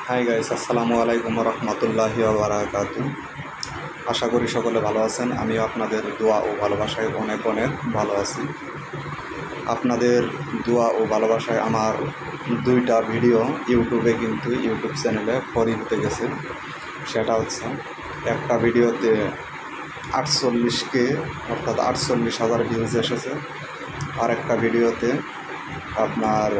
Hi guys, আসসালামু আলাইকুম রহমতুল্লাহি বারাকাতু। আশা করি সকলে ভালো আছেন। আমিও আপনাদের দোয়া ও ভালোবাসায় অনেক অনেক ভালো আছি। আপনাদের দোয়া ও ভালোবাসায় আমার দুইটা ভিডিও ইউটিউব চ্যানেলে হতে গেছে। সেটা হচ্ছে, একটা ভিডিওতে 48K অর্থাৎ 48,000 ভিউজ এসেছে, আর একটা ভিডিওতে আপনার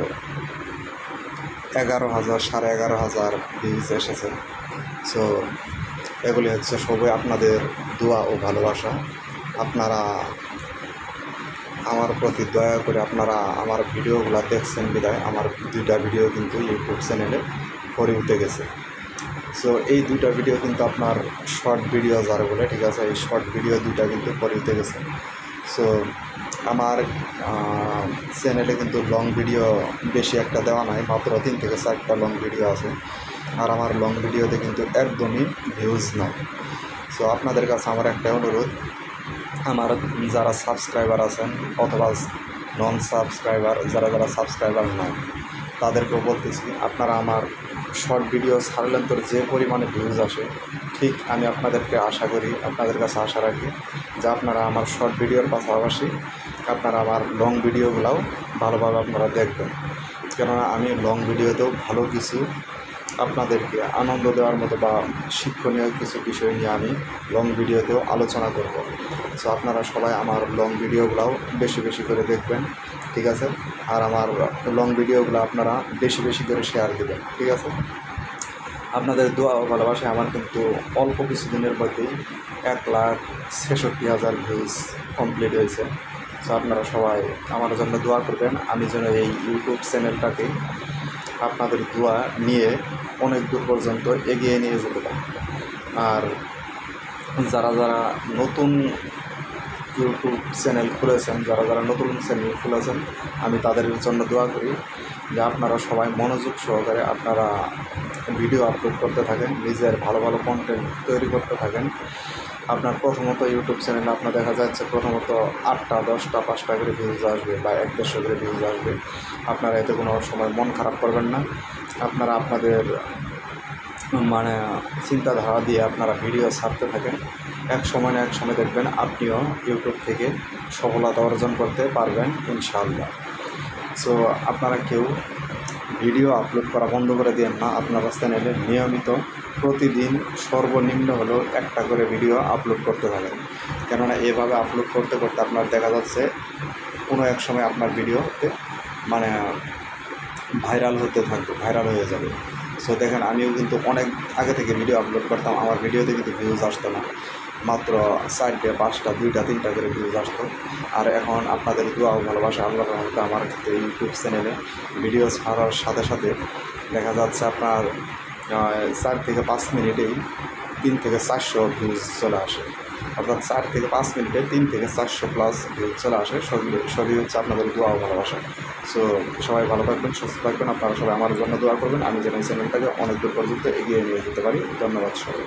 11,000 11,500 ভিউজ এসেছে। সো এগুলি হচ্ছে সবই আপনাদের দোয়া ও ভালোবাসা। আপনারা আমার প্রতি দয়া করে আপনারা আমার ভিডিওগুলো দেখছেন বিদায় আমার দুইটা ভিডিও কিন্তু ইউটিউব চ্যানেলে উঠে গেছে। সো এই দুইটা ভিডিও কিন্তু আপনার শর্ট ভিডিও যারা বলে, ঠিক আছে, এই শর্ট ভিডিও দুইটা কিন্তু উঠে গেছে। সো আমার চ্যানেলে কিন্তু লং ভিডিও বেশি একটা দেওয়া নাই, মাত্র 3 থেকে 4টা লং ভিডিও আছে। আর আমার লং ভিডিওতে কিন্তু একদমই ভিউজ নাই। সো আপনাদের কাছে আমার একটা অনুরোধ, আমার যারা সাবস্ক্রাইবার আছেন অথবা নন সাবস্ক্রাইবার যারা সাবস্ক্রাইবার নয়, তাদেরকেও বলতেছি, আপনারা আমার শর্ট ভিডিও ছাড়লেন তো যে পরিমাণে ভিউজ আসে, ঠিক আমি আপনাদেরকে আশা করি, আপনাদের কাছে আশা রাখি যে আপনারা আমার শর্ট ভিডিওর পাশাপাশি আপনারা আমার লং ভিডিওগুলোও ভালোভাবে আপনারা দেখবেন। কেননা আমি লং ভিডিওতেও ভালো কিছু আপনাদেরকে আনন্দ দেওয়ার মতো বা শিক্ষণীয় কিছু বিষয় নিয়ে আমি লং ভিডিওতেও আলোচনা করব। সো আপনারা সবাই আমার লং ভিডিওগুলোও বেশি বেশি করে দেখবেন, ঠিক আছে। আর আমার লং ভিডিওগুলো আপনারা বেশি বেশি করে শেয়ার দেবেন, ঠিক আছে। আপনাদের দোয়া ও ভালোবাসায় আমার কিন্তু অল্প কিছুদিনের মধ্যেই 1,66,000 ভিউজ কমপ্লিট হয়েছে। সো আপনারা সবাই আমার জন্য দোয়া করবেন, আমি যেন এই ইউটিউব চ্যানেলটাকে আপনাদের দোয়া নিয়ে অনেক দূর পর্যন্ত এগিয়ে নিয়ে যেতে পারি। আর যারা নতুন ইউটিউব চ্যানেল খুলেছেন, যারা নতুন চ্যানেল খুলেছেন, আমি তাদের জন্য দোয়া করি যে আপনারা সবাই মনোযোগ সহকারে আপনারা ভিডিও আপলোড করতে থাকেন, নিজের ভালো ভালো কন্টেন্ট তৈরি করতে থাকেন। আপনার প্রথমত ইউটিউব চ্যানেলে আপনার দেখা যাচ্ছে প্রথমত 8টা 10টা 5টা করে ভিউজ আসবে বা 1-150 করে ভিউজ আসবে। আপনারা এতে কোনো সময় মন খারাপ করবেন না। আপনারা আপনাদের চিন্তাধারা দিয়ে আপনারা ভিডিও ছাড়তে থাকেন। এক সময় না এক সময় দেখবেন আপনিও ইউটিউব থেকে সফলতা অর্জন করতে পারবেন ইনশাআল্লাহ। সো আপনারা কেউ ভিডিও আপলোড করা বন্ধ করে দিন না। আপনারা চ্যানেলে নিয়মিত প্রতিদিন সর্বনিম্ন হলেও একটা করে ভিডিও আপলোড করতে থাকেন। কেননা এভাবে আপলোড করতে করতে আপনার দেখা যাচ্ছে কোনো এক সময় আপনার ভিডিওতে ভাইরাল হতে থাকবে, ভাইরাল হয়ে যাবে। সো দেখেন, আমিও কিন্তু অনেক আগে থেকে ভিডিও আপলোড করতাম, আমার ভিডিওতে কিন্তু ভিউজ আসতো না, মাত্র 4টে 5টা 2টা 3টা করে ভিউজ আসতো। আর এখন আপনাদের দোয়া ও ভালোবাসা আল্লাহর রহমতে আমার ক্ষেত্রে ইউটিউব চ্যানেলে ভিডিও ছাড়ার সাথে সাথে দেখা যাচ্ছে আপনার 4 থেকে 5 মিনিটেই 3 থেকে 400 ভিউজ চলে আসে। অর্থাৎ 4 থেকে 5 মিনিটে 3 থেকে 400 প্লাস ভিউজ চলে আসে। সবই হচ্ছে আপনাদের দোয়া ও ভালোবাসা। সো সবাই ভালো থাকবেন, সুস্থ থাকবেন। আপনারা সবাই আমার জন্য দোয়া করবেন, আমি যেন এই চ্যানেলটাকে অনেক দূর পর্যন্ত এগিয়ে নিয়ে যেতে পারি। ধন্যবাদ সবাই।